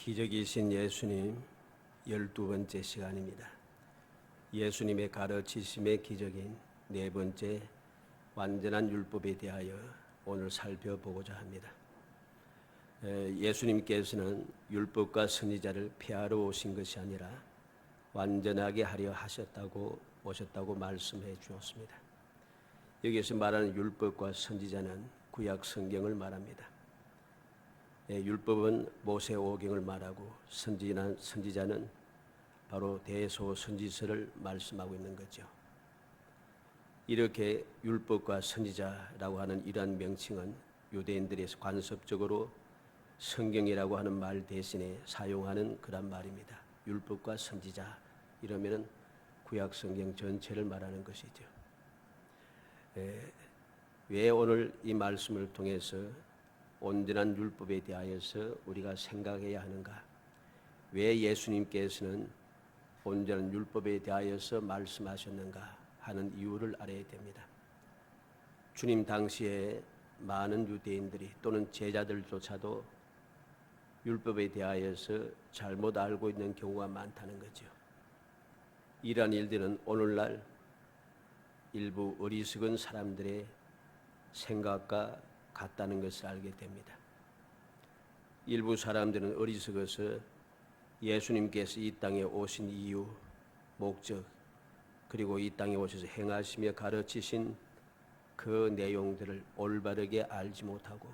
기적이신 예수님 12번째 시간입니다. 예수님의 가르치심의 기적인 네 번째 완전한 율법에 대하여 오늘 살펴보고자 합니다. 예수님께서는 율법과 선지자를 폐하러 오신 것이 아니라 완전하게 하려 하셨다고 오셨다고 말씀해 주었습니다. 여기에서 말하는 율법과 선지자는 구약 성경을 말합니다. 율법은 모세오경을 말하고 선지자는 바로 대소선지서를 말씀하고 있는 거죠. 이렇게 율법과 선지자라고 하는 이러한 명칭은 유대인들이 관습적으로 성경이라고 하는 말 대신에 사용하는 그런 말입니다. 율법과 선지자 이러면은 구약 성경 전체를 말하는 것이죠. 왜 오늘 이 말씀을 통해서 온전한 율법에 대하여서 우리가 생각해야 하는가? 왜 예수님께서는 온전한 율법에 대하여서 말씀하셨는가 하는 이유를 알아야 됩니다. 주님 당시에 많은 유대인들이 또는 제자들조차도 율법에 대하여서 잘못 알고 있는 경우가 많다는 거죠. 이러한 일들은 오늘날 일부 어리석은 사람들의 생각과 같다는 것을 알게 됩니다. 일부 사람들은 어리석어서 예수님께서 이 땅에 오신 이유, 목적, 그리고 이 땅에 오셔서 행하시며 가르치신 그 내용들을 올바르게 알지 못하고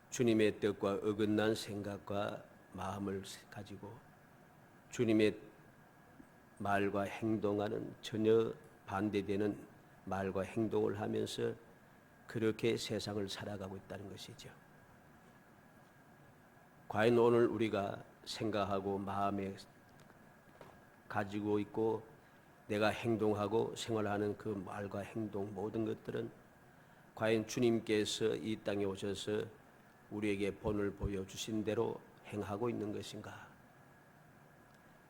주님의 뜻과 어긋난 생각과 마음을 가지고 주님의 말과 행동하는 전혀 반대되는 말과 행동을 하면서 그렇게 세상을 살아가고 있다는 것이죠. 과연 오늘 우리가 생각하고 마음에 가지고 있고 내가 행동하고 생활하는 그 말과 행동 모든 것들은 과연 주님께서 이 땅에 오셔서 우리에게 본을 보여주신 대로 행하고 있는 것인가?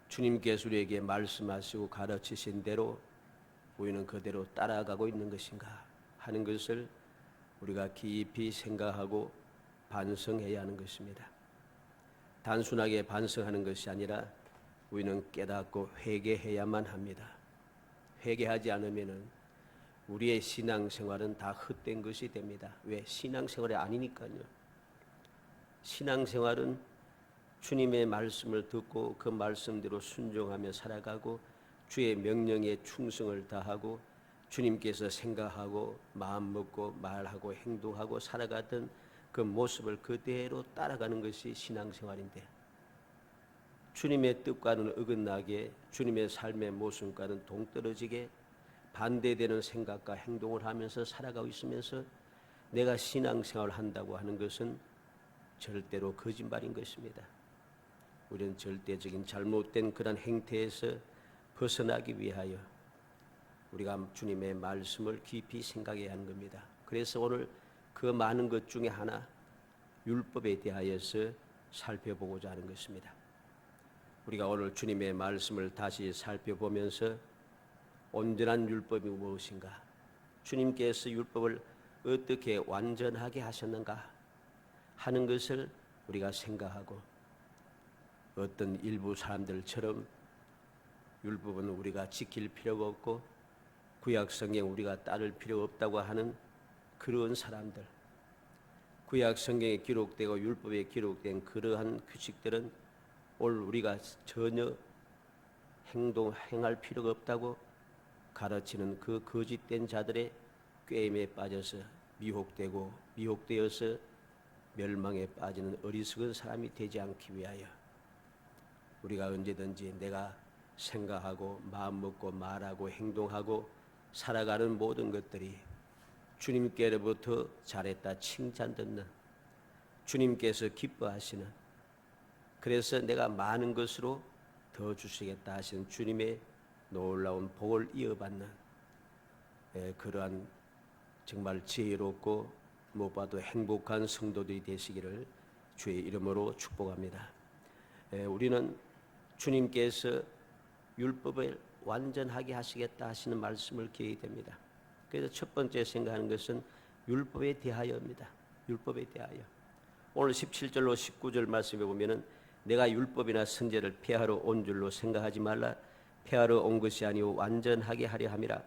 주님께서 우리에게 말씀하시고 가르치신 대로 우리는 그대로 따라가고 있는 것인가 하는 것을 우리가 깊이 생각하고 반성해야 하는 것입니다. 단순하게 반성하는 것이 아니라 우리는 깨닫고 회개해야만 합니다. 회개하지 않으면 우리의 신앙생활은 다 헛된 것이 됩니다. 왜? 신앙생활이 아니니까요. 신앙생활은 주님의 말씀을 듣고 그 말씀대로 순종하며 살아가고 주의 명령에 충성을 다하고 주님께서 생각하고 마음 먹고 말하고 행동하고 살아가던 그 모습을 그대로 따라가는 것이 신앙생활인데 주님의 뜻과는 어긋나게 주님의 삶의 모습과는 동떨어지게 반대되는 생각과 행동을 하면서 살아가고 있으면서 내가 신앙생활을 한다고 하는 것은 절대로 거짓말인 것입니다. 우리는 절대적인 잘못된 그런 행태에서 벗어나기 위하여 우리가 주님의 말씀을 깊이 생각해야 하는 겁니다. 그래서 오늘 그 많은 것 중에 하나 율법에 대하여서 살펴보고자 하는 것입니다. 우리가 오늘 주님의 말씀을 다시 살펴보면서 온전한 율법이 무엇인가? 주님께서 율법을 어떻게 완전하게 하셨는가 하는 것을 우리가 생각하고 어떤 일부 사람들처럼 율법은 우리가 지킬 필요가 없고 구약 성경 우리가 따를 필요가 없다고 하는 그런 사람들, 구약 성경에 기록되고 율법에 기록된 그러한 규칙들은 오늘 우리가 전혀 행할 필요가 없다고 가르치는 그 거짓된 자들의 꾀임에 빠져서 미혹되어서 멸망에 빠지는 어리석은 사람이 되지 않기 위하여 우리가 언제든지 내가 생각하고 마음 먹고 말하고 행동하고 살아가는 모든 것들이 주님께로부터 잘했다 칭찬 듣는 주님께서 기뻐하시는 그래서 내가 많은 것으로 더 주시겠다 하시는 주님의 놀라운 복을 이어받는 그러한 정말 지혜롭고 무엇보다도 행복한 성도들이 되시기를 주의 이름으로 축복합니다. 우리는 주님께서 율법을 완전하게 하시겠다 하시는 말씀을 기해야 됩니다. 그래서 첫 번째 생각하는 것은 율법에 대하여입니다. 율법에 대하여. 오늘 17절로 19절 말씀에 보면은 내가 율법이나 선제를 폐하러 온 줄로 생각하지 말라. 폐하러 온 것이 아니오 완전하게 하려 함이라.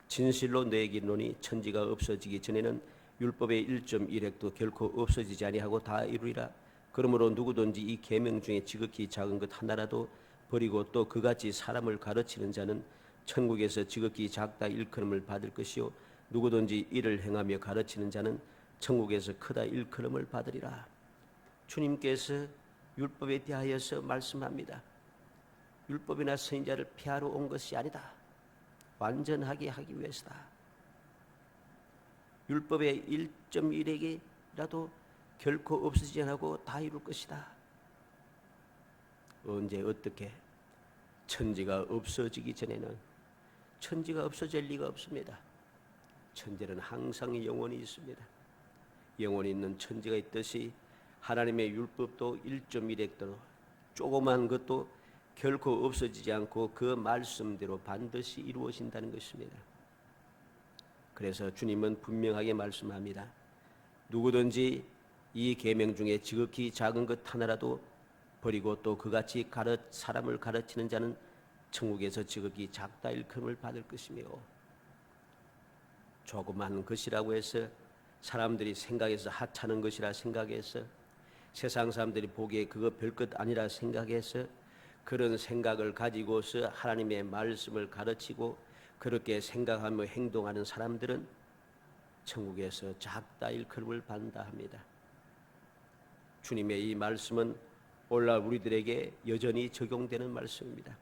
진실로 너에게 이르노니 천지가 없어지기 전에는 율법의 1.1획도 결코 없어지지 아니하고 다 이루리라. 그러므로 누구든지 이 계명 중에 지극히 작은 것 하나라도 버리고 또 그같이 사람을 가르치는 자는 천국에서 지극히 작다 일컬음을 받을 것이요 누구든지 이를 행하며 가르치는 자는 천국에서 크다 일컬음을 받으리라. 주님께서 율법에 대하여서 말씀합니다. 율법이나 선지자를 폐하러 온 것이 아니다. 완전하게 하기 위해서다. 율법의 1.1에게라도 결코 없어지지 않고 다 이룰 것이다. 언제 어떻게? 천지가 없어지기 전에는. 천지가 없어질 리가 없습니다. 천지는 항상 영원히 있습니다. 영원히 있는 천지가 있듯이 하나님의 율법도 1.1획도 조그만 것도 결코 없어지지 않고 그 말씀대로 반드시 이루어진다는 것입니다. 그래서 주님은 분명하게 말씀합니다. 누구든지 이 계명 중에 지극히 작은 것 하나라도 버리고 또 그같이 사람을 가르치는 자는 천국에서 지극히 작다 일컬음을 받을 것이며, 조그만 것이라고 해서 사람들이 생각해서 하찮은 것이라 생각해서 세상 사람들이 보기에 그거 별것 아니라 생각해서 그런 생각을 가지고서 하나님의 말씀을 가르치고 그렇게 생각하며 행동하는 사람들은 천국에서 작다 일컬음을 받는다 합니다. 주님의 이 말씀은 오늘날 우리들에게 여전히 적용되는 말씀입니다.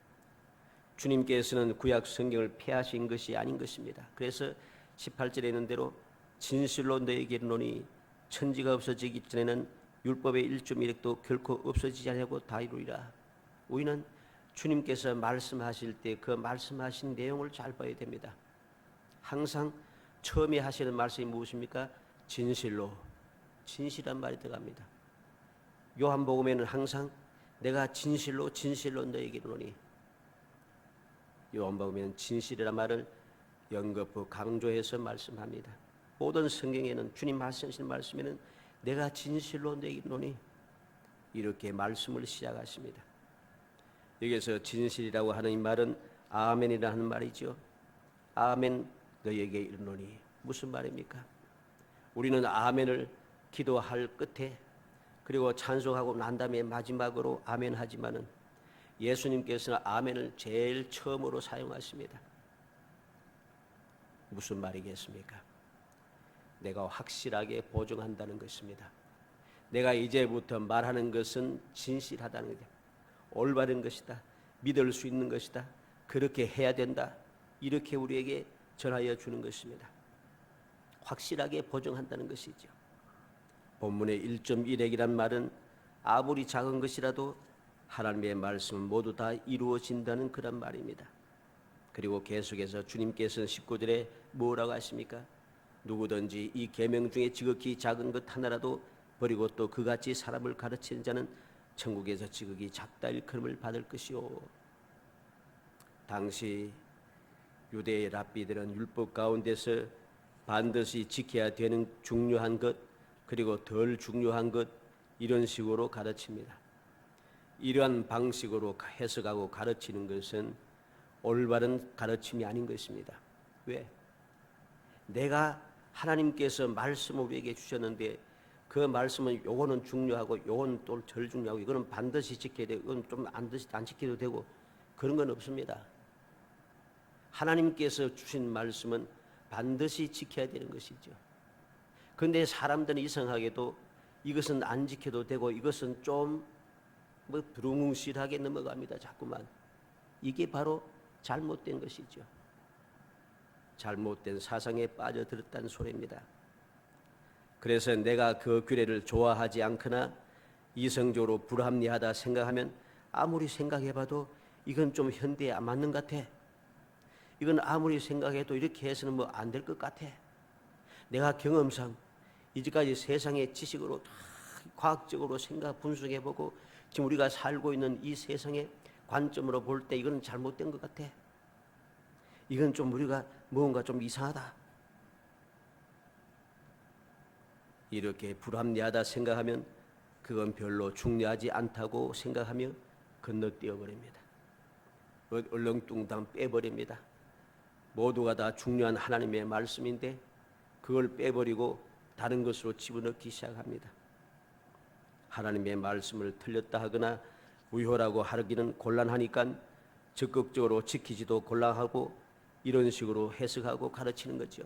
주님께서는 구약 성경을 폐하신 것이 아닌 것입니다. 그래서 18절에 있는 대로 진실로 너에게 이르노니 천지가 없어지기 전에는 율법의 1.1획도 결코 없어지지 않고 다 이루리라. 우리는 주님께서 말씀하실 때 그 말씀하신 내용을 잘 봐야 됩니다. 항상 처음에 하시는 말씀이 무엇입니까? 진실로, 진실한 말이 들어갑니다. 요한복음에는 항상 내가 진실로 너에게 이르노니, 요한복음에는 진실이라는 말을 연거푸 강조해서 말씀합니다. 모든 성경에는 주님 말씀하시는 말씀에는 내가 진실로 너에게 이르노니 이렇게 말씀을 시작하십니다. 여기서 진실이라고 하는 이 말은 아멘이라는 말이죠. 아멘 너에게 이르노니 무슨 말입니까? 우리는 아멘을 기도할 끝에 그리고 찬송하고 난 다음에 마지막으로 아멘 하지만은 예수님께서는 아멘을 제일 처음으로 사용하십니다. 무슨 말이겠습니까? 내가 확실하게 보증한다는 것입니다. 내가 이제부터 말하는 것은 진실하다는 것, 올바른 것이다, 믿을 수 있는 것이다, 그렇게 해야 된다, 이렇게 우리에게 전하여 주는 것입니다. 확실하게 보증한다는 것이죠. 본문의 1.1획이란 말은 아무리 작은 것이라도 하나님의 말씀은 모두 다 이루어진다는 그런 말입니다. 그리고 계속해서 주님께서는 19절에 뭐라고 하십니까? 누구든지 이 계명 중에 지극히 작은 것 하나라도 버리고 또 그같이 사람을 가르치는 자는 천국에서 지극히 작다 일컬음을 받을 것이요. 당시 유대의 랍비들은 율법 가운데서 반드시 지켜야 되는 중요한 것 그리고 덜 중요한 것 이런 식으로 가르칩니다. 이러한 방식으로 해석하고 가르치는 것은 올바른 가르침이 아닌 것입니다. 왜? 내가 하나님께서 말씀을 우리에게 주셨는데 그 말씀은 요거는 중요하고 요건 또 덜 중요하고 이거는 반드시 지켜야 되고 이건 좀 안 지켜도 되고 그런 건 없습니다. 하나님께서 주신 말씀은 반드시 지켜야 되는 것이죠. 그런데 사람들은 이상하게도 이것은 안 지켜도 되고 이것은 좀 두루뭉실하게 넘어갑니다. 자꾸만. 이게 바로 잘못된 것이죠. 잘못된 사상에 빠져들었다는 소리입니다. 그래서 내가 그 규례를 좋아하지 않거나 이성적으로 불합리하다 생각하면 아무리 생각해봐도 이건 좀 현대에 안 맞는 것 같아. 이건 아무리 생각해도 이렇게 해서는 뭐 안 될 것 같아. 내가 경험상 이제까지 세상의 지식으로 다 과학적으로 생각 분석해보고 지금 우리가 살고 있는 이 세상의 관점으로 볼 때 이건 잘못된 것 같아. 이건 좀 우리가 뭔가 좀 이상하다. 이렇게 불합리하다 생각하면 그건 별로 중요하지 않다고 생각하며 건너뛰어 버립니다. 얼렁뚱땅 빼버립니다. 모두가 다 중요한 하나님의 말씀인데 그걸 빼버리고 다른 것으로 집어넣기 시작합니다. 하나님의 말씀을 틀렸다 하거나 무효라고 하기는 곤란하니까 적극적으로 지키지도 곤란하고 이런 식으로 해석하고 가르치는 거죠.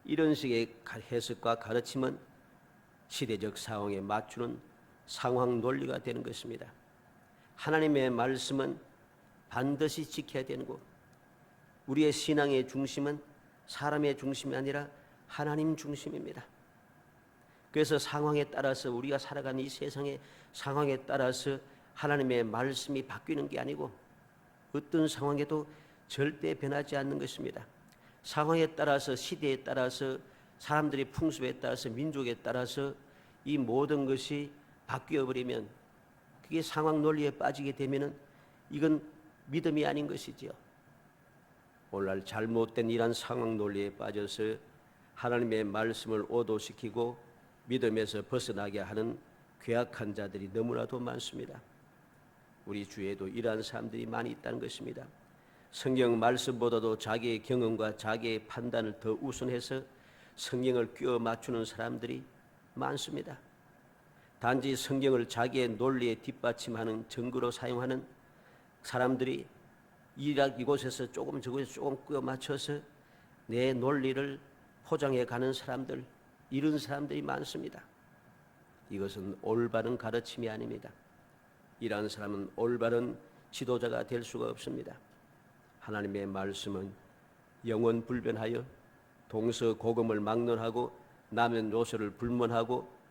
이런 식의 해석과 가르침은 시대적 상황에 맞추는 상황 논리가 되는 것입니다. 하나님의 말씀은 반드시 지켜야 되는 것. 우리의 신앙의 중심은 사람의 중심이 아니라 하나님 중심입니다. 그래서 상황에 따라서 우리가 살아가는 이 세상의 상황에 따라서 하나님의 말씀이 바뀌는 게 아니고 어떤 상황에도 절대 변하지 않는 것입니다. 상황에 따라서 시대에 따라서 사람들의 풍습에 따라서 민족에 따라서 이 모든 것이 바뀌어버리면 그게 상황 논리에 빠지게 되면 이건 믿음이 아닌 것이지요. 오늘날 잘못된 이러한 상황 논리에 빠져서 하나님의 말씀을 오도시키고 믿음에서 벗어나게 하는 괴악한 자들이 너무나도 많습니다. 우리 주위에도 이러한 사람들이 많이 있다는 것입니다. 성경 말씀보다도 자기의 경험과 자기의 판단을 더 우선해서 성경을 끼워 맞추는 사람들이 많습니다. 단지 성경을 자기의 논리에 뒷받침하는 증거로 사용하는 사람들이 이곳에서 조금 저곳에서 조금 끼워 맞춰서 내 논리를 포장해 가는 사람들, 이런 사람들이 많습니다. 이것은 올바른 가르침이 아닙니다. 이러한 사람은 올바른 지도자가 될 수가 없습니다. 하나님의 말씀은 영원 불변하여 동서고금을 막론하고 남녀노소를 불문하고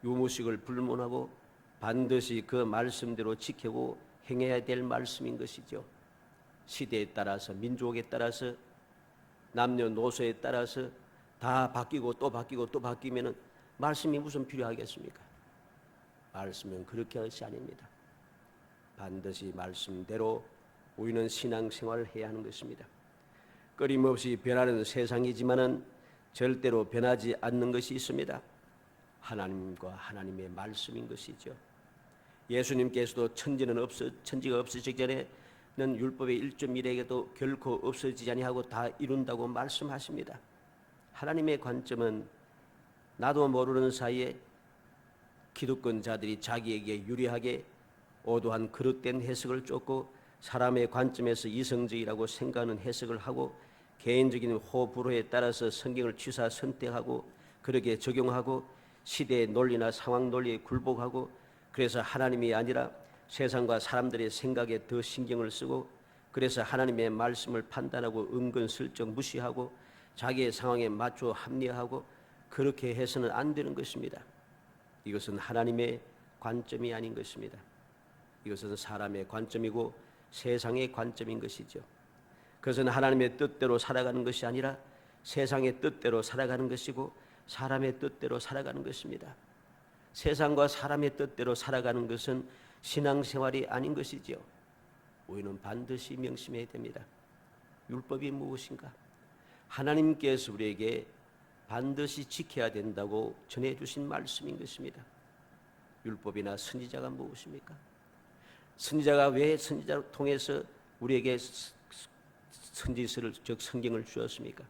유무식을 불문하고 반드시 그 말씀대로 지키고 행해야 될 말씀인 것이죠. 시대에 따라서 민족에 따라서 남녀노소에 따라서 다 바뀌고 또 바뀌고 또 바뀌면 말씀이 무슨 필요하겠습니까? 말씀은 그렇게 할 것이 아닙니다. 반드시 말씀대로 우리는 신앙생활을 해야 하는 것입니다. 끊임없이 변하는 세상이지만은 절대로 변하지 않는 것이 있습니다. 하나님과 하나님의 말씀인 것이죠. 예수님께서도 천지가 없어지기 전에는 율법의 1.1에게도 결코 없어지지 아니하고 다 이룬다고 말씀하십니다. 하나님의 관점은 나도 모르는 사이에 기득권자들이 자기에게 유리하게 오도한 그릇된 해석을 쫓고 사람의 관점에서 이성적이라고 생각하는 해석을 하고 개인적인 호불호에 따라서 성경을 취사 선택하고 그렇게 적용하고 시대의 논리나 상황 논리에 굴복하고 그래서 하나님이 아니라 세상과 사람들의 생각에 더 신경을 쓰고 그래서 하나님의 말씀을 판단하고 은근슬쩍 무시하고 자기의 상황에 맞춰 합리화하고 그렇게 해서는 안 되는 것입니다. 이것은 하나님의 관점이 아닌 것입니다. 이것은 사람의 관점이고 세상의 관점인 것이죠. 그것은 하나님의 뜻대로 살아가는 것이 아니라 세상의 뜻대로 살아가는 것이고 사람의 뜻대로 살아가는 것입니다. 세상과 사람의 뜻대로 살아가는 것은 신앙생활이 아닌 것이죠. 우리는 반드시 명심해야 됩니다. 율법이 무엇인가? 하나님께서 우리에게 반드시 지켜야 된다고 전해주신 말씀인 것입니다. 율법이나 선지자가 무엇입니까? 선지자가 왜 선지자를 통해서 우리에게 선지서를 즉 성경을 주었습니까?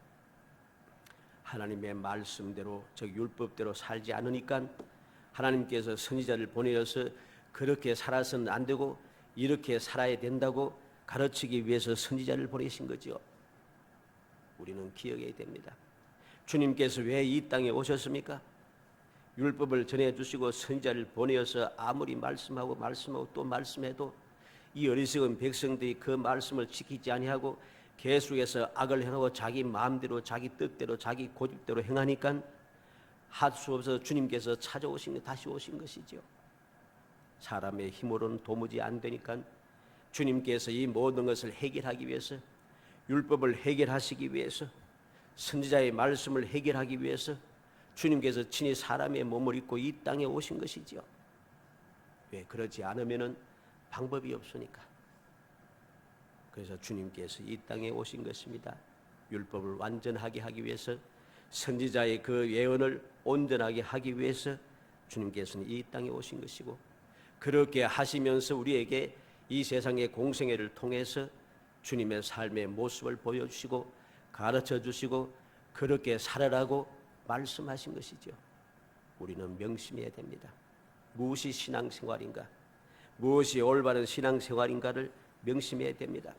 하나님의 말씀대로 즉 율법대로 살지 않으니까 하나님께서 선지자를 보내어서 그렇게 살아서는 안 되고 이렇게 살아야 된다고 가르치기 위해서 선지자를 보내신 거죠. 우리는 기억해야 됩니다. 주님께서 왜 이 땅에 오셨습니까? 율법을 전해주시고 선지자를 보내어서 아무리 말씀하고 또 말씀해도 이 어리석은 백성들이 그 말씀을 지키지 아니하고 계속해서 악을 행하고 자기 마음대로 자기 뜻대로 자기 고집대로 행하니까 할 수 없어서 주님께서 찾아오신 다시 오신 것이죠. 사람의 힘으로는 도무지 안 되니까 주님께서 이 모든 것을 해결하기 위해서 율법을 해결하시기 위해서 선지자의 말씀을 해결하기 위해서 주님께서 친히 사람의 몸을 입고 이 땅에 오신 것이지요. 왜 그러지 않으면은 방법이 없으니까. 그래서 주님께서 이 땅에 오신 것입니다. 율법을 완전하게 하기 위해서 선지자의 그 예언을 온전하게 하기 위해서 주님께서는 이 땅에 오신 것이고, 그렇게 하시면서 우리에게 이 세상의 공생애를 통해서 주님의 삶의 모습을 보여주시고 가르쳐 주시고 그렇게 살아라고 말씀하신 것이죠. 우리는 명심해야 됩니다. 무엇이 신앙생활인가, 무엇이 올바른 신앙생활인가를 명심해야 됩니다.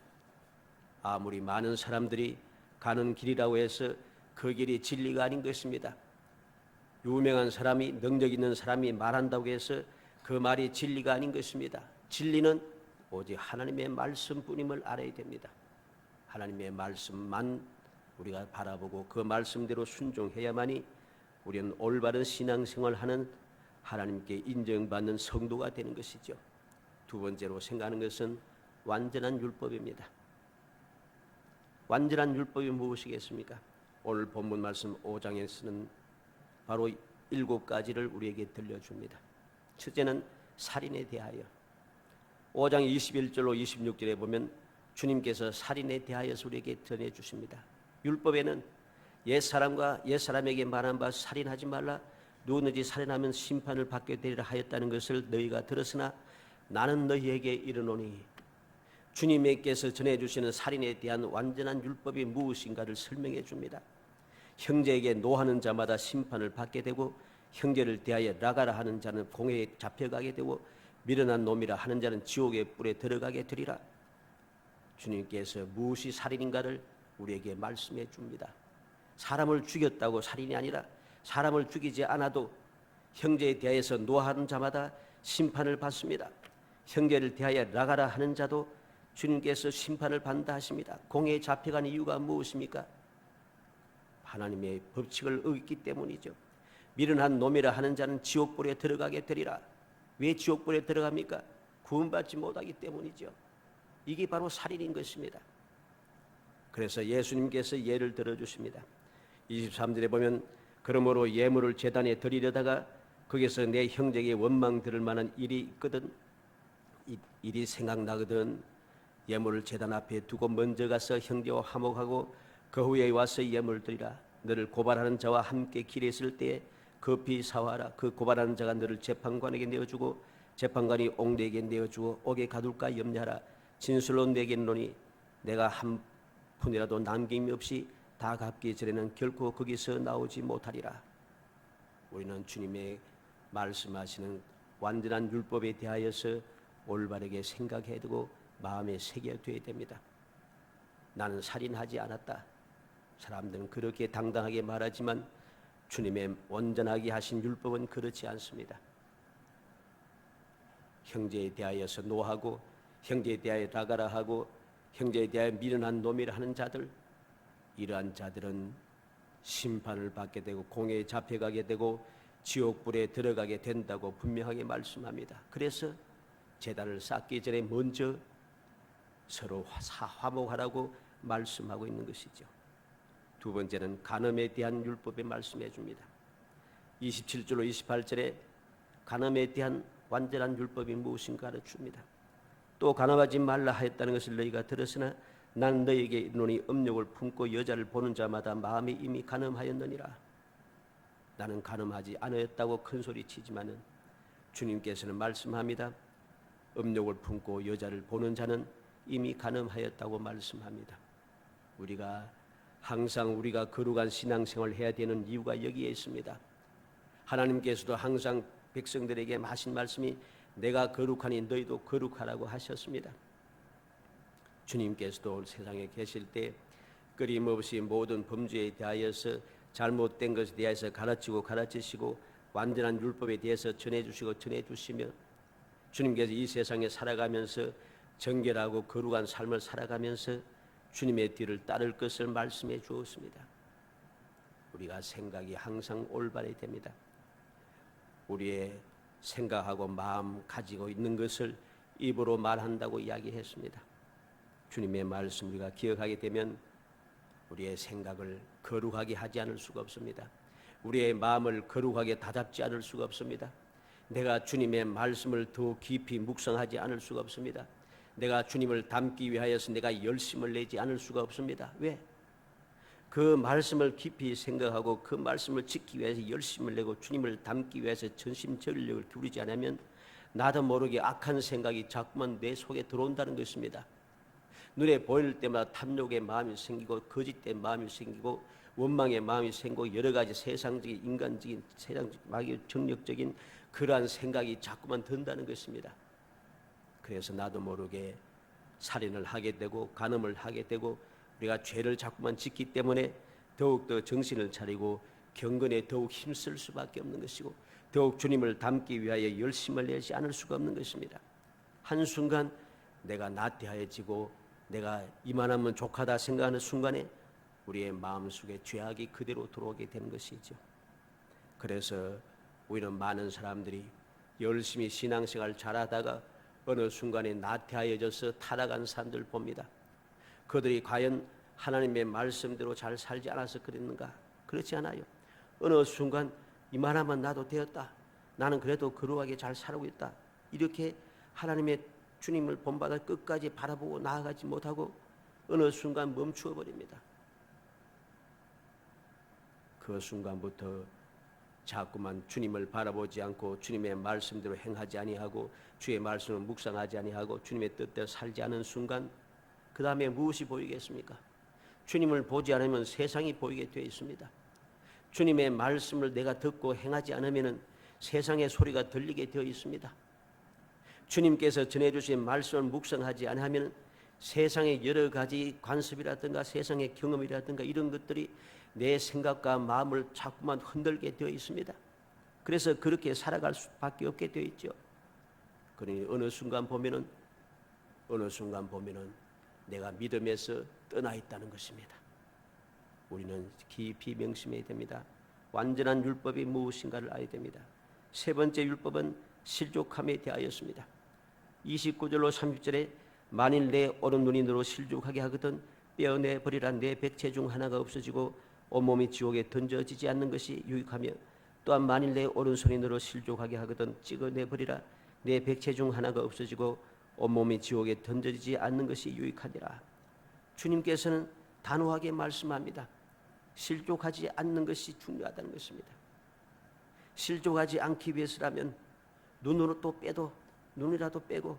아무리 많은 사람들이 가는 길이라고 해서 그 길이 진리가 아닌 것입니다. 유명한 사람이, 능력 있는 사람이 말한다고 해서 그 말이 진리가 아닌 것입니다. 진리는 오직 하나님의 말씀뿐임을 알아야 됩니다. 하나님의 말씀만 우리가 바라보고 그 말씀대로 순종해야만이 우리는 올바른 신앙생활을 하는 하나님께 인정받는 성도가 되는 것이죠. 두 번째로 생각하는 것은 완전한 율법입니다. 완전한 율법이 무엇이겠습니까? 오늘 본문 말씀 5장에서는 바로 7가지를 우리에게 들려줍니다. 첫째는 살인에 대하여. 5장 21절로 26절에 보면 주님께서 살인에 대하여서 우리에게 전해주십니다. 율법에는 옛사람과 옛사람에게 말한 바 살인하지 말라, 누구든지 살인하면 심판을 받게 되리라 하였다는 것을 너희가 들었으나 나는 너희에게 이르노니. 주님께서 전해주시는 살인에 대한 완전한 율법이 무엇인가를 설명해 줍니다. 형제에게 노하는 자마다 심판을 받게 되고, 형제를 대하여 나가라 하는 자는 공회에 잡혀가게 되고, 미련한 놈이라 하는 자는 지옥의 뿔에 들어가게 되리라. 주님께서 무엇이 살인인가를 우리에게 말씀해 줍니다. 사람을 죽였다고 살인이 아니라, 사람을 죽이지 않아도 형제에 대하여서 노하는 자마다 심판을 받습니다. 형제를 대하여 나가라 하는 자도 주님께서 심판을 받는다 하십니다. 공회에 잡혀간 이유가 무엇입니까? 하나님의 법칙을 어겼기 때문이죠. 미련한 놈이라 하는 자는 지옥불에 들어가게 되리라. 왜 지옥불에 들어갑니까? 구원받지 못하기 때문이죠. 이게 바로 살인인 것입니다. 그래서 예수님께서 예를 들어주십니다. 23절에 보면 그러므로 예물을 제단에 드리려다가 거기서 내 형제에게 원망 들을 만한 일이 있거든, 일이 생각나거든 예물을 제단 앞에 두고 먼저 가서 형제와 화목하고 그 후에 와서 예물을 드리라. 너를 고발하는 자와 함께 길에 있을 때에 급히 사와라. 그 고발하는 자가 너를 재판관에게 내어주고 재판관이 옥내에게 내어주고 옥에 가둘까 염려하라. 진술로 내게 이르노니 내가 한 푼이라도 남김이 없이 다 갚기 전에는 결코 거기서 나오지 못하리라. 우리는 주님의 말씀하시는 완전한 율법에 대하여서 올바르게 생각해야 되고 마음에 새겨둬야 됩니다. 나는 살인하지 않았다. 사람들은 그렇게 당당하게 말하지만 주님의 온전하게 하신 율법은 그렇지 않습니다. 형제에 대하여서 노하고 형제에 대하여 나가라 하고 형제에 대하여 미련한 놈이라 하는 자들, 이러한 자들은 심판을 받게 되고 공회에 잡혀가게 되고 지옥불에 들어가게 된다고 분명하게 말씀합니다. 그래서 제단을 쌓기 전에 먼저 서로 화목하라고 말씀하고 있는 것이죠. 두 번째는 간음에 대한 율법에 말씀해 줍니다. 27절로 28절에 간음에 대한 완전한 율법이 무엇인가 가르칩니다. 또 간음하지 말라 하였다는 것을 너희가 들었으나 나는 너희에게 이르노니 음욕을 품고 여자를 보는 자마다 마음이 이미 간음하였느니라. 나는 간음하지 않았다고 큰소리치지만은 주님께서는 말씀합니다. 음욕을 품고 여자를 보는 자는 이미 간음하였다고 말씀합니다. 우리가 항상 우리가 거룩한 신앙생활을 해야 되는 이유가 여기에 있습니다. 하나님께서도 항상 백성들에게 하신 말씀이 내가 거룩하니 너희도 거룩하라고 하셨습니다. 주님께서도 세상에 계실 때 끊임없이 모든 범죄에 대하여서 잘못된 것에 대해서 가르치고 가르치시고 완전한 율법에 대해서 전해주시고 전해주시며 주님께서 이 세상에 살아가면서 정결하고 거룩한 삶을 살아가면서 주님의 뒤를 따를 것을 말씀해 주었습니다. 우리가 생각이 항상 올바르게 됩니다. 우리의 생각하고 마음 가지고 있는 것을 입으로 말한다고 이야기했습니다. 주님의 말씀 우리가 기억하게 되면 우리의 생각을 거룩하게 하지 않을 수가 없습니다. 우리의 마음을 거룩하게 다잡지 않을 수가 없습니다. 내가 주님의 말씀을 더 깊이 묵상하지 않을 수가 없습니다. 내가 주님을 닮기 위하여서 내가 열심을 내지 않을 수가 없습니다. 왜? 그 말씀을 깊이 생각하고 그 말씀을 지키기 위해서 열심을 내고 주님을 닮기 위해서 전심전력을 기울이지 않으면 나도 모르게 악한 생각이 자꾸만 내 속에 들어온다는 것입니다. 눈에 보일 때마다 탐욕의 마음이 생기고 거짓된 마음이 생기고 원망의 마음이 생기고 여러 가지 세상적인 인간적인 세상적인 정력적인 그러한 생각이 자꾸만 든다는 것입니다. 그래서 나도 모르게 살인을 하게 되고 간음을 하게 되고 우리가 죄를 자꾸만 짓기 때문에 더욱더 정신을 차리고 경건에 더욱 힘쓸 수밖에 없는 것이고 더욱 주님을 닮기 위하여 열심을 내지 않을 수가 없는 것입니다. 한순간 내가 나태해지고 내가 이만하면 족하다 생각하는 순간에 우리의 마음속에 죄악이 그대로 들어오게 되는 것이죠. 그래서 우리는 많은 사람들이 열심히 신앙생활 잘하다가 어느 순간에 나태해져서 타락한 사람들을 봅니다. 그들이 과연 하나님의 말씀대로 잘 살지 않아서 그랬는가? 그렇지 않아요. 어느 순간 이만하면 나도 되었다. 나는 그래도 거룩하게 잘 살고 있다. 이렇게 하나님의 주님을 본받아 끝까지 바라보고 나아가지 못하고 어느 순간 멈추어 버립니다. 그 순간부터 자꾸만 주님을 바라보지 않고 주님의 말씀대로 행하지 아니하고 주의 말씀을 묵상하지 아니하고 주님의 뜻대로 살지 않은 순간 그 다음에 무엇이 보이겠습니까? 주님을 보지 않으면 세상이 보이게 되어 있습니다. 주님의 말씀을 내가 듣고 행하지 않으면 세상의 소리가 들리게 되어 있습니다. 주님께서 전해주신 말씀을 묵상하지 않으면 세상의 여러 가지 관습이라든가 세상의 경험이라든가 이런 것들이 내 생각과 마음을 자꾸만 흔들게 되어 있습니다. 그래서 그렇게 살아갈 수밖에 없게 되어 있죠. 그러니 어느 순간 보면은 내가 믿음에서 떠나 있다는 것입니다. 우리는 깊이 명심해야 됩니다. 완전한 율법이 무엇인가를 알아야 됩니다. 세 번째 율법은 실족함에 대하였습니다. 29절로 30절에 만일 내 오른눈이 너로 실족하게 하거든 떼어내버리라. 내 백체 중 하나가 없어지고 온몸이 지옥에 던져지지 않는 것이 유익하며 또한 만일 내 오른손이 너로 실족하게 하거든 찍어내버리라. 내 백체 중 하나가 없어지고 온몸이 지옥에 던져지지 않는 것이 유익하니라. 주님께서는 단호하게 말씀합니다. 실족하지 않는 것이 중요하다는 것입니다. 실족하지 않기 위해서라면 눈으로 또 빼도 눈이라도 빼고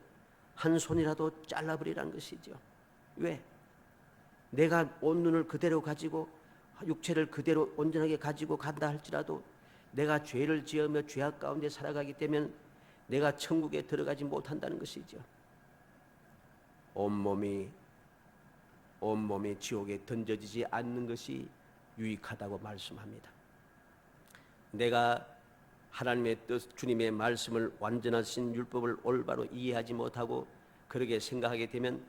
한 손이라도 잘라버리라는 것이죠. 왜? 내가 온 눈을 그대로 가지고 육체를 그대로 온전하게 가지고 간다 할지라도 내가 죄를 지으며 죄악 가운데 살아가기 때문에 내가 천국에 들어가지 못한다는 것이죠. 온몸이 지옥에 던져지지 않는 것이 유익하다고 말씀합니다. 내가 하나님의 뜻, 주님의 말씀을 완전하신 율법을 올바로 이해하지 못하고 그렇게 생각하게 되면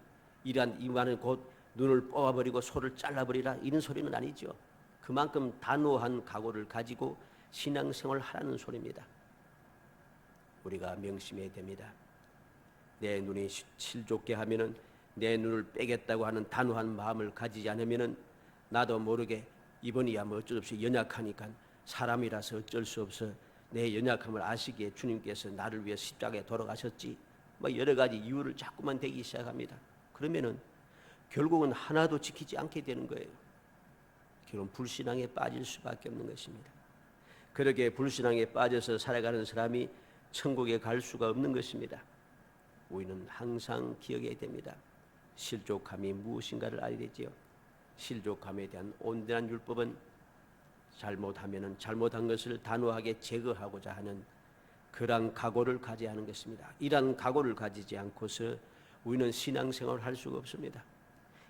이만은 곧 눈을 뽑아버리고 소를 잘라버리라 이런 소리는 아니죠. 그만큼 단호한 각오를 가지고 신앙생활을 하라는 소리입니다. 우리가 명심해야 됩니다. 내 눈이 실족게 하면은 내 눈을 빼겠다고 하는 단호한 마음을 가지지 않으면은 나도 모르게 이번이야 뭐 어쩔 수 없이 연약하니까 사람이라서 어쩔 수 없어 내 연약함을 아시기에 주님께서 나를 위해 십자가에 돌아가셨지 뭐 여러 가지 이유를 자꾸만 대기 시작합니다. 그러면은 결국은 하나도 지키지 않게 되는 거예요. 결국 불신앙에 빠질 수밖에 없는 것입니다. 그렇게 불신앙에 빠져서 살아가는 사람이 천국에 갈 수가 없는 것입니다. 우리는 항상 기억해야 됩니다. 실족함이 무엇인가를 알아야 되지요. 실족함에 대한 온전한 율법은 잘못하면은 잘못한 것을 단호하게 제거하고자 하는 그러한 각오를 가져야 하는 것입니다. 이러한 각오를 가지지 않고서 우리는 신앙생활을 할 수가 없습니다.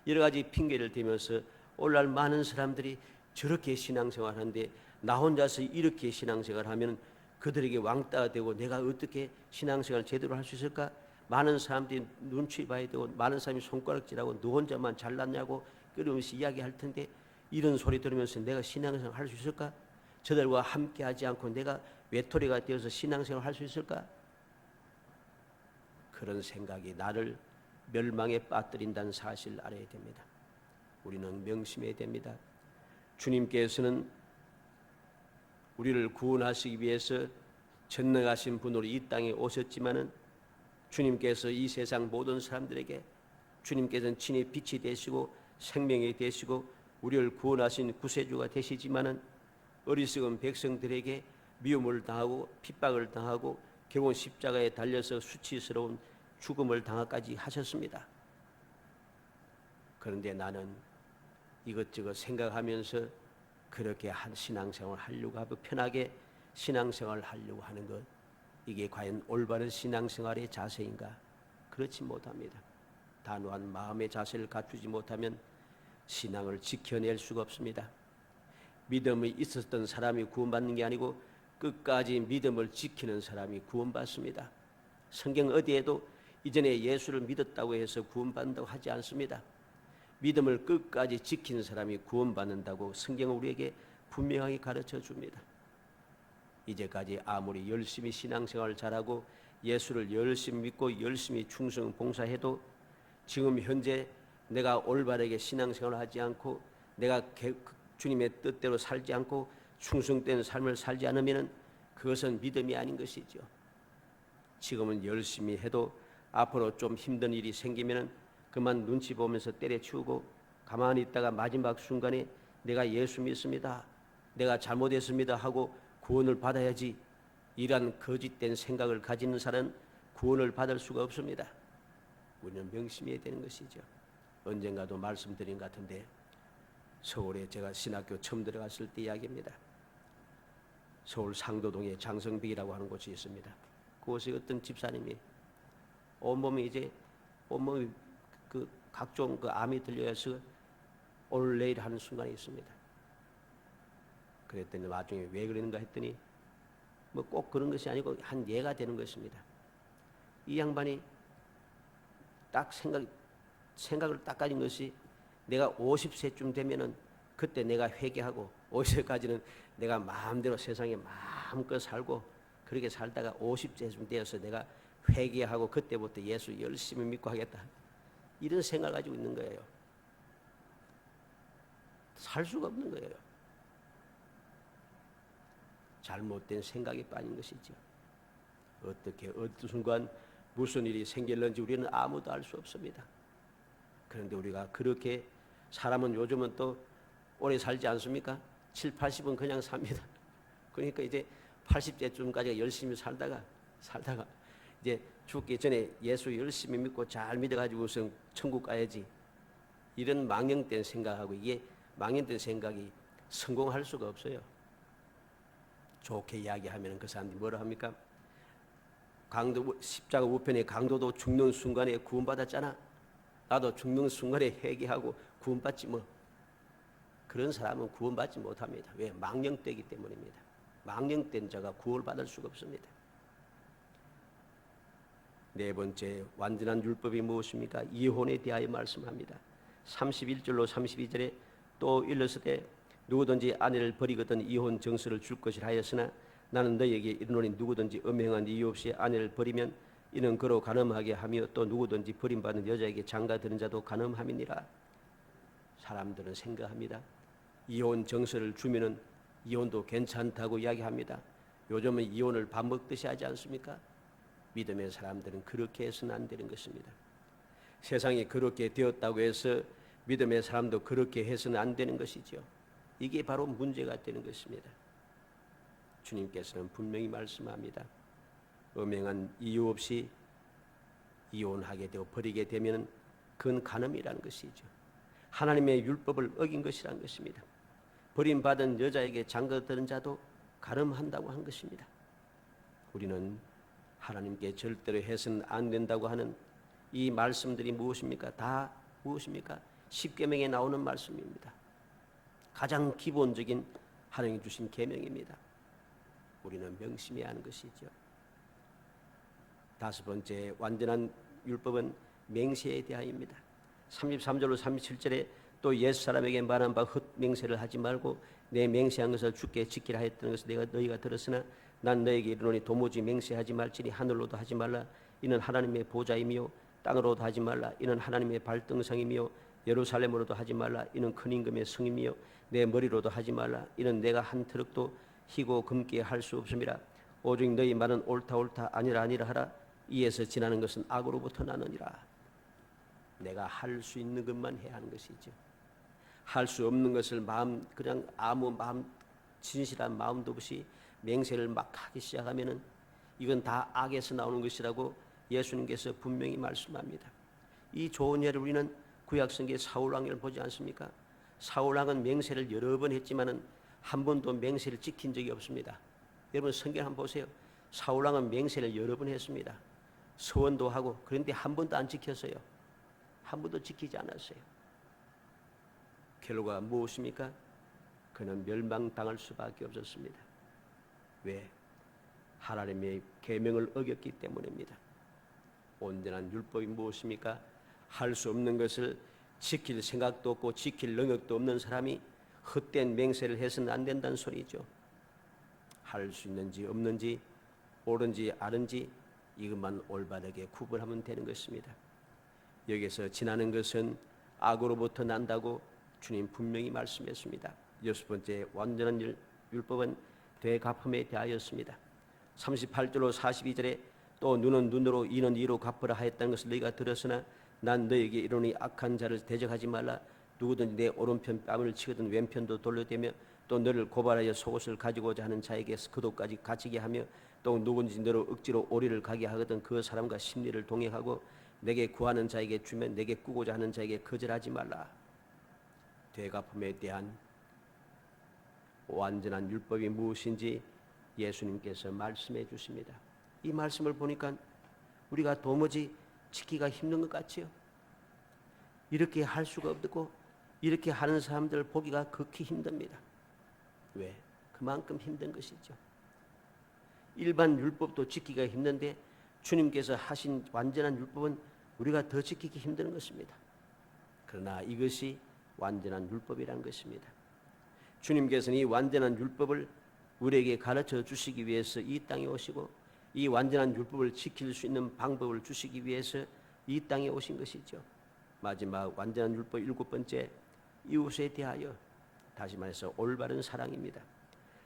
여러 가지 핑계를 대면서 오늘날 많은 사람들이 저렇게 신앙생활을 하는데 나 혼자서 이렇게 신앙생활을 하면 그들에게 왕따가 되고 내가 어떻게 신앙생활을 제대로 할 수 있을까? 많은 사람들이 눈치 봐야 되고 많은 사람이 손가락질하고 너 혼자만 잘났냐고 그러면서 이야기할 텐데 이런 소리 들으면서 내가 신앙생활 할 수 있을까? 저들과 함께 하지 않고 내가 외톨이가 되어서 신앙생활 할 수 있을까? 그런 생각이 나를 멸망에 빠뜨린다는 사실을 알아야 됩니다. 우리는 명심해야 됩니다. 주님께서는 우리를 구원하시기 위해서 전능하신 분으로 이 땅에 오셨지만은 주님께서 이 세상 모든 사람들에게 주님께서는 친히 빛이 되시고 생명이 되시고 우리를 구원하신 구세주가 되시지만은 어리석은 백성들에게 미움을 당하고 핍박을 당하고 결국 십자가에 달려서 수치스러운 죽음을 당하까지 하셨습니다. 그런데 나는 이것저것 생각하면서 그렇게 한 신앙생활을 하려고 하고 편하게 신앙생활을 하려고 하는 것, 이게 과연 올바른 신앙생활의 자세인가? 그렇지 못합니다. 단호한 마음의 자세를 갖추지 못하면 신앙을 지켜낼 수가 없습니다. 믿음이 있었던 사람이 구원받는 게 아니고 끝까지 믿음을 지키는 사람이 구원받습니다. 성경 어디에도 이전에 예수를 믿었다고 해서 구원받는다고 하지 않습니다. 믿음을 끝까지 지키는 사람이 구원받는다고 성경은 우리에게 분명하게 가르쳐 줍니다. 이제까지 아무리 열심히 신앙생활을 잘하고 예수를 열심히 믿고 열심히 충성 봉사해도 지금 현재 내가 올바르게 신앙생활을 하지 않고 내가 주님의 뜻대로 살지 않고 충성된 삶을 살지 않으면 그것은 믿음이 아닌 것이죠. 지금은 열심히 해도 앞으로 좀 힘든 일이 생기면 그만 눈치 보면서 때려치우고 가만히 있다가 마지막 순간에 내가 예수 믿습니다, 내가 잘못했습니다 하고 구원을 받아야지, 이러한 거짓된 생각을 가지는 사람은 구원을 받을 수가 없습니다. 우리는 명심해야 되는 것이죠. 언젠가도 말씀드린 것 같은데 서울에 제가 신학교 처음 들어갔을 때 이야기입니다. 서울 상도동에 장성비라고 하는 곳이 있습니다. 그곳에 어떤 집사님이 온몸이 그 각종 그 암이 들려서 오늘 내일 하는 순간이 있습니다. 그랬더니 나중에 왜 그러는가 했더니 뭐 꼭 그런 것이 아니고 한 예가 되는 것입니다. 이 양반이 딱 생각을 딱 가진 것이 내가 50세쯤 되면은 그때 내가 회개하고 50세까지는 내가 마음대로 세상에 마음껏 살고 그렇게 살다가 50세쯤 되어서 내가 회개하고 그때부터 예수 열심히 믿고 하겠다, 이런 생각을 가지고 있는 거예요. 살 수가 없는 거예요. 잘못된 생각에 빠진 것이죠. 어떻게 어떤 순간 무슨 일이 생길는지 우리는 아무도 알 수 없습니다. 그런데 우리가 그렇게 사람은 요즘은 또 오래 살지 않습니까? 7, 80은 그냥 삽니다. 그러니까 이제 80세쯤까지 열심히 살다가 이제 죽기 전에 예수 열심히 믿고 잘 믿어가지고선 천국 가야지, 이런 망령된 생각하고, 이게 망령된 생각이 성공할 수가 없어요. 좋게 이야기하면 그 사람들이 뭐라 합니까? 십자가 우편에 강도도 죽는 순간에 구원받았잖아, 나도 죽는 순간에 회개하고 구원받지 뭐. 그런 사람은 구원받지 못합니다. 왜? 망령되기 때문입니다. 망령된 자가 구원을 받을 수가 없습니다. 네 번째 완전한 율법이 무엇입니까? 이혼에 대하여 말씀합니다. 31절로 32절에 또 일렀으되 누구든지 아내를 버리거든 이혼 정서를 줄 것이라 하였으나 나는 너희에게 이르노니 누구든지 엄행한 이유 없이 아내를 버리면 이는 그로 간음하게 하며 또 누구든지 버림받은 여자에게 장가드는 자도 간음함이니라. 사람들은 생각합니다. 이혼 정서를 주면은 이혼도 괜찮다고 이야기합니다. 요즘은 이혼을 밥 먹듯이 하지 않습니까? 믿음의 사람들은 그렇게 해서는 안 되는 것입니다. 세상이 그렇게 되었다고 해서 믿음의 사람도 그렇게 해서는 안 되는 것이죠. 이게 바로 문제가 되는 것입니다. 주님께서는 분명히 말씀합니다. 엄행한 이유 없이 이혼하게 되고 버리게 되면 그건 간음이라는 것이죠. 하나님의 율법을 어긴 것이라는 것입니다. 버림받은 여자에게 장가드는 자도 간음한다고 한 것입니다. 우리는 하나님께 절대로 해서는 안 된다고 하는 이 말씀들이 무엇입니까? 다 무엇입니까? 십계명에 나오는 말씀입니다. 가장 기본적인 하나님이 주신 계명입니다. 우리는 명심해야 하는 것이죠. 다섯 번째 완전한 율법은 맹세에 대하여입니다. 33절로 37절에 또 옛 사람에게 말한 바 헛맹세를 하지 말고 내 맹세한 것을 주께 지키라 했던 것을 너희가 들었으나 난 너에게 이르노니 도무지 맹세하지 말지니 하늘로도 하지 말라 이는 하나님의 보좌이며 땅으로도 하지 말라 이는 하나님의 발등상이며 예루살렘으로도 하지 말라 이는 큰 임금의 성이며 내 머리로도 하지 말라 이는 내가 한 트럭도 희고 금게 할 수 없음이라. 오직 너희 말은 옳다 아니라 하라. 이에서 지나는 것은 악으로부터 나느니라. 내가 할 수 있는 것만 해야 하는 것이죠. 할 수 없는 것을 그냥 아무 진실한 마음도 없이 맹세를 막 하기 시작하면은 이건 다 악에서 나오는 것이라고 예수님께서 분명히 말씀합니다. 이 좋은 예를 우리는 구약성경의 사울왕을 보지 않습니까? 사울왕은 맹세를 여러 번 했지만은 한 번도 맹세를 지킨 적이 없습니다. 여러분 성경 한번 보세요. 사울왕은 맹세를 여러 번 했습니다. 서원도 하고 그런데 한 번도 안 지켰어요. 한 번도 지키지 않았어요. 결과가 무엇입니까? 그는 멸망당할 수밖에 없었습니다. 왜? 하나님의 계명을 어겼기 때문입니다. 온전한 율법이 무엇입니까? 할 수 없는 것을 지킬 생각도 없고 지킬 능력도 없는 사람이 헛된 맹세를 해서는 안 된다는 소리죠. 할 수 있는지 없는지 옳은지 아른지 이것만 올바르게 구분하면 되는 것입니다. 여기서 지나는 것은 악으로부터 난다고 주님 분명히 말씀했습니다. 여섯 번째 완전한 율법은 되갚음에 대하였습니다. 38절로 42절에 또 눈은 눈으로 이는 이로 갚으라 하였다는 것을 너희가 들었으나 난 너희에게 이르노니 악한 자를 대적하지 말라. 누구든지 내 오른편 뺨을 치거든 왼편도 돌려대며 또 너를 고발하여 속옷을 가지고자 하는 자에게 그도까지 갇히게 하며 또 누구든지 너로 억지로 오리를 가게 하거든 그 사람과 심리를 동행하고 내게 구하는 자에게 주면 내게 꾸고자 하는 자에게 거절하지 말라. 되갚음에 대한 완전한 율법이 무엇인지 예수님께서 말씀해 주십니다. 이 말씀을 보니까 우리가 도무지 지키기가 힘든 것 같지요. 이렇게 할 수가 없고 이렇게 하는 사람들 보기가 극히 힘듭니다. 왜? 그만큼 힘든 것이죠. 일반 율법도 지키기가 힘든데 주님께서 하신 완전한 율법은 우리가 더 지키기 힘든 것입니다. 그러나 이것이 완전한 율법이라는 것입니다. 주님께서는 이 완전한 율법을 우리에게 가르쳐 주시기 위해서 이 땅에 오시고 이 완전한 율법을 지킬 수 있는 방법을 주시기 위해서 이 땅에 오신 것이죠. 마지막 완전한 율법 일곱 번째 이웃에 대하여 다시 말해서 올바른 사랑입니다.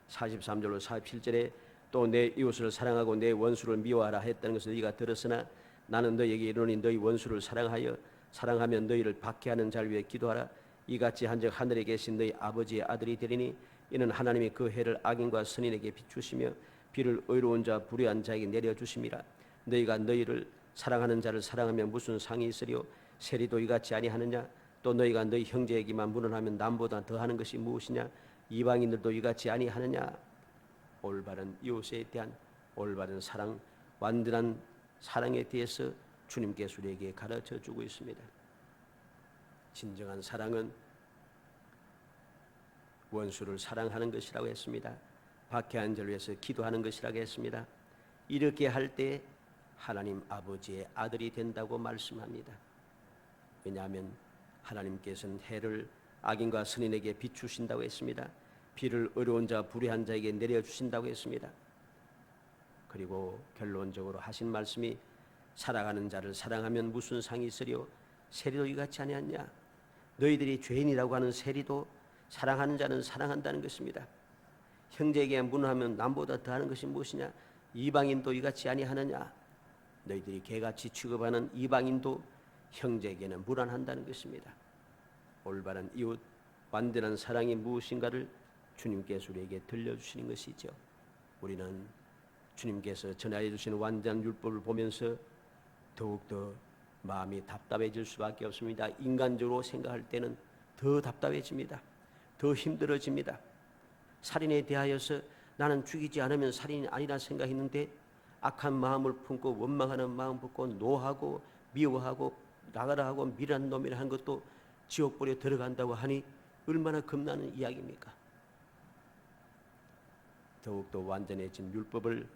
43절로 47절에 또 내 이웃을 사랑하고 내 원수를 미워하라 했다는 것을 너희가 들었으나 나는 너희에게 이르노니 너희 원수를 사랑하면 너희를 박해하는 자를 위해 기도하라. 이같이 한즉 하늘에 계신 너희 아버지의 아들이 되리니 이는 하나님이 그 해를 악인과 선인에게 비추시며 비를 의로운 자 불의한 자에게 내려주심이라. 너희가 너희를 사랑하는 자를 사랑하면 무슨 상이 있으리요? 세리도 이같이 아니하느냐? 또 너희가 너희 형제에게만 문언하면 남보다 더하는 것이 무엇이냐? 이방인들도 이같이 아니하느냐? 올바른 이웃에 대한 올바른 사랑, 완전한 사랑에 대해서 주님께서 우리에게 가르쳐 주고 있습니다. 진정한 사랑은 원수를 사랑하는 것이라고 했습니다. 박해한 자를 위해서 기도하는 것이라고 했습니다. 이렇게 할 때 하나님 아버지의 아들이 된다고 말씀합니다. 왜냐하면 하나님께서는 해를 악인과 선인에게 비추신다고 했습니다. 비를 의로운 자 불의한 자에게 내려주신다고 했습니다. 그리고 결론적으로 하신 말씀이 사랑하는 자를 사랑하면 무슨 상이 있으리요? 세리도 이같이 아니하냐? 너희들이 죄인이라고 하는 세리도 사랑하는 자는 사랑한다는 것입니다. 형제에게 문하면 남보다 더하는 것이 무엇이냐? 이방인도 이같이 아니하느냐? 너희들이 개같이 취급하는 이방인도 형제에게는 무난한다는 것입니다. 올바른 이웃, 완전한 사랑이 무엇인가를 주님께서 우리에게 들려주시는 것이죠. 우리는 주님께서 전하여 주시는 완전한 율법을 보면서 더욱더 마음이 답답해질 수밖에 없습니다. 인간적으로 생각할 때는 더 답답해집니다. 더 힘들어집니다. 살인에 대하여서 나는 죽이지 않으면 살인이 아니라 생각했는데 악한 마음을 품고 원망하는 마음 품고 노하고 미워하고 나가라 하고 미란 놈이라 한 것도 지옥불에 들어간다고 하니 얼마나 겁나는 이야기입니까? 더욱더 완전해진 율법을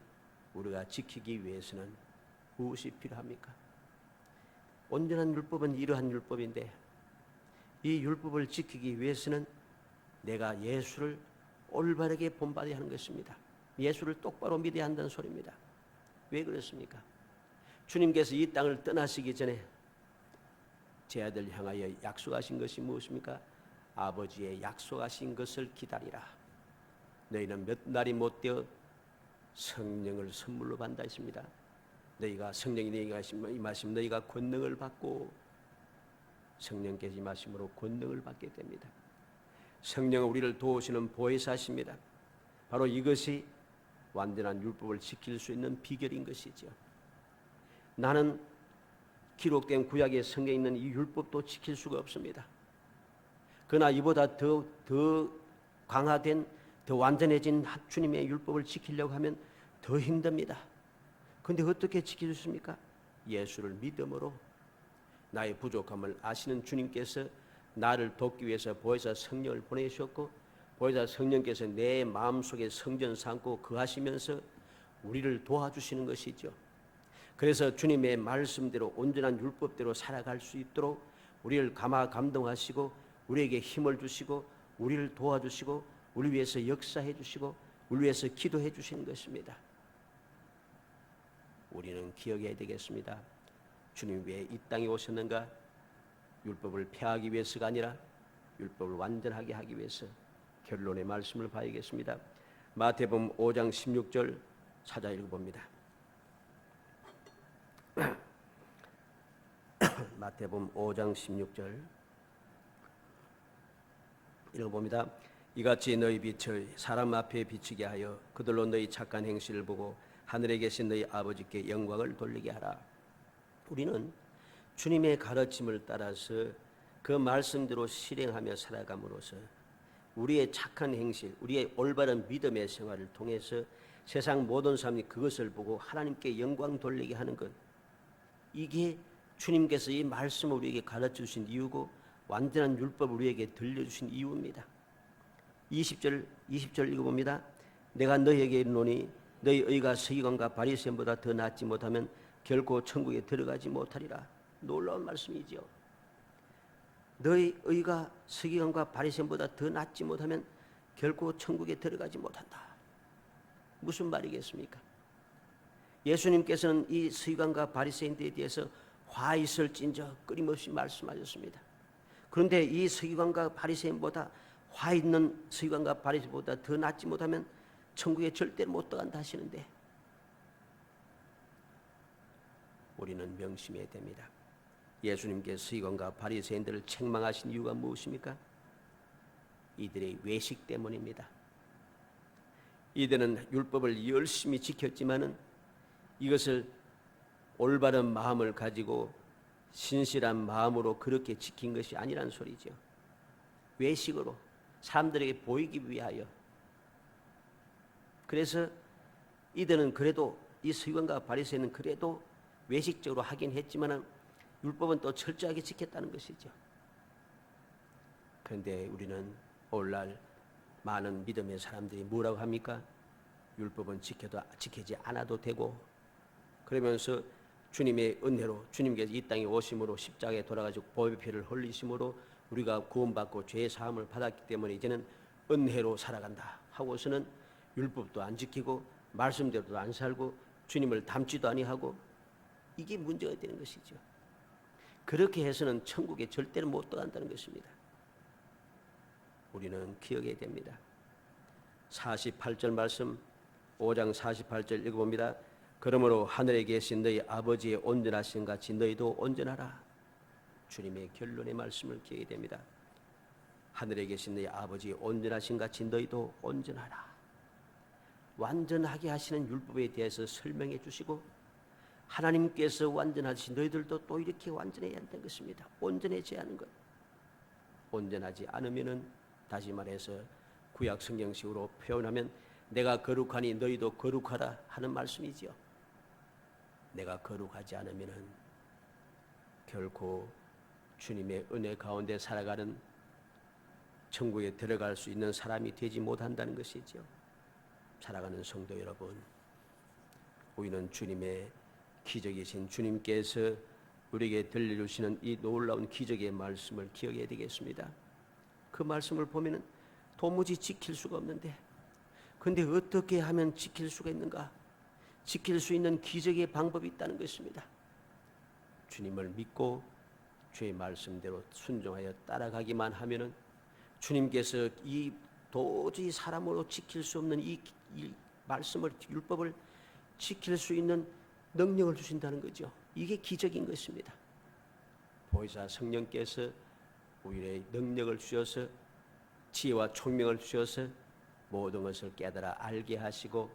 우리가 지키기 위해서는 무엇이 필요합니까? 온전한 율법은 이러한 율법인데 이 율법을 지키기 위해서는 내가 예수를 올바르게 본받아야 하는 것입니다. 예수를 똑바로 믿어야 한다는 소리입니다. 왜 그렇습니까? 주님께서 이 땅을 떠나시기 전에 제 아들 향하여 약속하신 것이 무엇입니까? 아버지의 약속하신 것을 기다리라. 너희는 몇 날이 못되어 성령을 선물로 받는다 했습니다. 너희가 성령이 너희가 임하시면 너희가 권능을 받고 성령께서 임하심으로 권능을 받게 됩니다. 성령은 우리를 도우시는 보혜사십니다. 바로 이것이 완전한 율법을 지킬 수 있는 비결인 것이죠. 나는 기록된 구약의 성경에 있는 이 율법도 지킬 수가 없습니다. 그러나 이보다 더 강화된, 더 완전해진 주님의 율법을 지키려고 하면 더 힘듭니다. 그런데 어떻게 지킬 수 있습니까? 예수를 믿음으로. 나의 부족함을 아시는 주님께서 나를 돕기 위해서 보혜사 성령을 보내주셨고, 보혜사 성령께서 내 마음속에 성전 삼고 거하시면서 우리를 도와주시는 것이죠. 그래서 주님의 말씀대로 온전한 율법대로 살아갈 수 있도록 우리를 감동하시고 우리에게 힘을 주시고 우리를 도와주시고 우리 위해서 역사해 주시고 우리 위해서 기도해 주시는 것입니다. 우리는 기억해야 되겠습니다. 주님 왜 이 땅에 오셨는가? 율법을 폐하기 위해서가 아니라 율법을 완전하게 하기 위해서. 결론의 말씀을 봐야겠습니다. 마태복음 5장 16절 찾아 읽어봅니다. 마태복음 5장 16절 읽어봅니다. 이같이 너희 빛을 사람 앞에 비치게 하여 그들로 너희 착한 행실을 보고 하늘에 계신 너희 아버지께 영광을 돌리게 하라. 우리는 주님의 가르침을 따라서 그 말씀대로 실행하며 살아감으로써 우리의 착한 행실, 우리의 올바른 믿음의 생활을 통해서 세상 모든 사람이 그것을 보고 하나님께 영광 돌리게 하는 것, 이게 주님께서 이 말씀을 우리에게 가르쳐 주신 이유고 완전한 율법을 우리에게 들려주신 이유입니다. 20절 읽어봅니다. 내가 너희에게 이르노니 너희 의가 서기관과 바리새인보다 더 낫지 못하면 결코 천국에 들어가지 못하리라. 놀라운 말씀이죠. 너희 의가 서기관과 바리새인보다 더 낫지 못하면 결코 천국에 들어가지 못한다. 무슨 말이겠습니까? 예수님께서는 이 서기관과 바리새인들에 대해서 화 있을진저 끊임없이 말씀하셨습니다. 그런데 이 서기관과 바리새인보다 화 있는 서기관과 바리새인보다 더 낫지 못하면 천국에 절대로 못 들어간다 하시는데 우리는 명심해야 됩니다. 예수님께서 서기관과 바리새인들을 책망하신 이유가 무엇입니까? 이들의 외식 때문입니다. 이들은 율법을 열심히 지켰지만은 이것을 올바른 마음을 가지고 신실한 마음으로 그렇게 지킨 것이 아니란 소리죠. 외식으로 사람들에게 보이기 위하여. 그래서 이들은 그래도 이 서기관과 바리새인은 그래도 외식적으로 하긴 했지만은 율법은 또 철저하게 지켰다는 것이죠. 그런데 우리는 오늘날 많은 믿음의 사람들이 뭐라고 합니까? 율법은 지키지 않아도 되고, 그러면서 주님의 은혜로 주님께서 이 땅에 오심으로 십자가에 돌아가시고 보혈 피를 흘리심으로 우리가 구원받고 죄의 사함을 받았기 때문에 이제는 은혜로 살아간다 하고서는 율법도 안 지키고 말씀대로도 안 살고 주님을 닮지도 아니하고, 이게 문제가 되는 것이죠. 그렇게 해서는 천국에 절대로 못 들어간다는 것입니다. 우리는 기억해야 됩니다. 48절 말씀 5장 48절 읽어봅니다. 그러므로 하늘에 계신 너희 아버지의 온전하신 같이 너희도 온전하라. 주님의 결론의 말씀을 기억해야 됩니다. 하늘에 계신 너희 아버지의 온전하신 같이 너희도 온전하라. 완전하게 하시는 율법에 대해서 설명해 주시고 하나님께서 완전하신 너희들도 또 이렇게 완전해야 한다는 것입니다. 온전해져야 하는 것. 온전하지 않으면은 다시 말해서 구약 성경식으로 표현하면 내가 거룩하니 너희도 거룩하라 하는 말씀이죠. 내가 거룩하지 않으면은 결코 주님의 은혜 가운데 살아가는 천국에 들어갈 수 있는 사람이 되지 못한다는 것이죠. 살아가는 성도 여러분, 우리는 주님의 기적이신 주님께서 우리에게 들려주시는 이 놀라운 기적의 말씀을 기억해야 되겠습니다. 그 말씀을 보면은 도무지 지킬 수가 없는데, 그런데 어떻게 하면 지킬 수가 있는가? 지킬 수 있는 기적의 방법이 있다는 것입니다. 주님을 믿고 주의 말씀대로 순종하여 따라가기만 하면은 주님께서 이 도저히 사람으로 지킬 수 없는 이 말씀을, 율법을 지킬 수 있는 능력을 주신다는 거죠. 이게 기적인 것입니다. 보혜사 성령께서 우리의 능력을 주셔서 지혜와 총명을 주셔서 모든 것을 깨달아 알게 하시고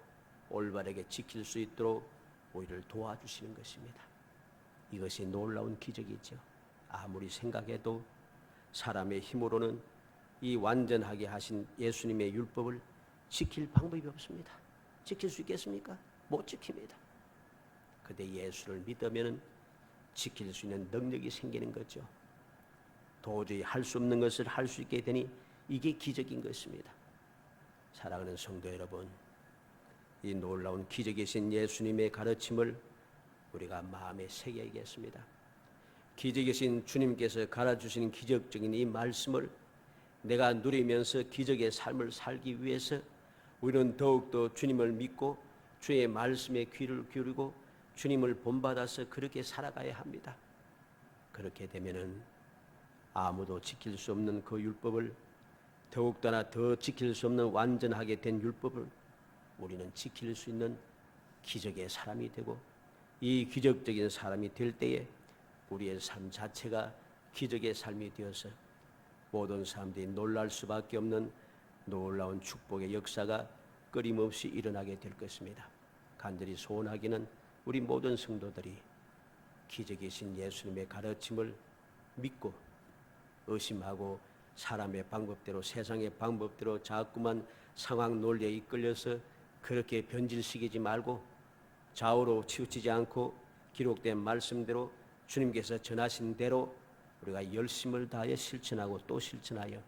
올바르게 지킬 수 있도록 우리를 도와주시는 것입니다. 이것이 놀라운 기적이죠. 아무리 생각해도 사람의 힘으로는 이 완전하게 하신 예수님의 율법을 지킬 방법이 없습니다. 지킬 수 있겠습니까? 못 지킵니다. 그런데 예수를 믿으면 지킬 수 있는 능력이 생기는 거죠. 도저히 할 수 없는 것을 할 수 있게 되니 이게 기적인 것입니다. 사랑하는 성도 여러분, 이 놀라운 기적이신 예수님의 가르침을 우리가 마음에 새겨야겠습니다. 기적이신 주님께서 가르쳐주신 기적적인 이 말씀을 내가 누리면서 기적의 삶을 살기 위해서 우리는 더욱더 주님을 믿고 주의 말씀에 귀를 기울이고 주님을 본받아서 그렇게 살아가야 합니다. 그렇게 되면은 아무도 지킬 수 없는 그 율법을 더욱더나 더 지킬 수 없는 완전하게 된 율법을 우리는 지킬 수 있는 기적의 사람이 되고, 이 기적적인 사람이 될 때에 우리의 삶 자체가 기적의 삶이 되어서 모든 사람들이 놀랄 수밖에 없는 놀라운 축복의 역사가 끊임없이 일어나게 될 것입니다. 간절히 소원하기는 우리 모든 성도들이 기적이신 예수님의 가르침을 믿고 의심하고 사람의 방법대로, 세상의 방법대로 자꾸만 상황 논리에 이끌려서 그렇게 변질시키지 말고 좌우로 치우치지 않고 기록된 말씀대로 주님께서 전하신 대로 우리가 열심을 다해 실천하고 또 실천하여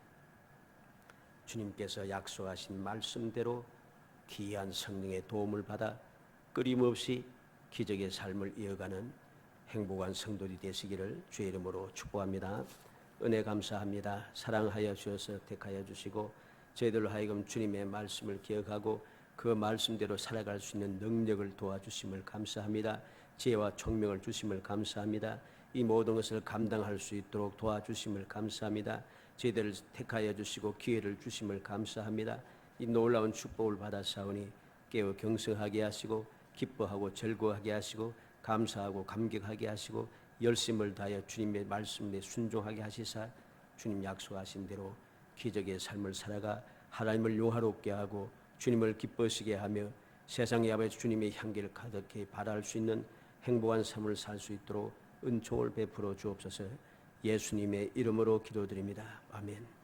주님께서 약속하신 말씀대로 귀한 성령의 도움을 받아 끊임없이 기적의 삶을 이어가는 행복한 성도들이 되시기를 주의 이름으로 축복합니다. 은혜 감사합니다. 사랑하여 주셔서 택하여 주시고 저희들로 하여금 주님의 말씀을 기억하고 그 말씀대로 살아갈 수 있는 능력을 도와주심을 감사합니다. 지혜와 총명을 주심을 감사합니다. 이 모든 것을 감당할 수 있도록 도와주심을 감사합니다. 저희들을 택하여 주시고 기회를 주심을 감사합니다. 이 놀라운 축복을 받아사오니 깨어 경성하게 하시고 기뻐하고 즐거워하게 하시고 감사하고 감격하게 하시고 열심을 다하여 주님의 말씀에 순종하게 하시사 주님 약속하신 대로 기적의 삶을 살아가 하나님을 용화롭게 하고 주님을 기뻐하시게 하며 세상의 아버지 주님의 향기를 가득히 발할 수 있는 행복한 삶을 살 수 있도록 은총을 베풀어 주옵소서. 예수님의 이름으로 기도드립니다. 아멘.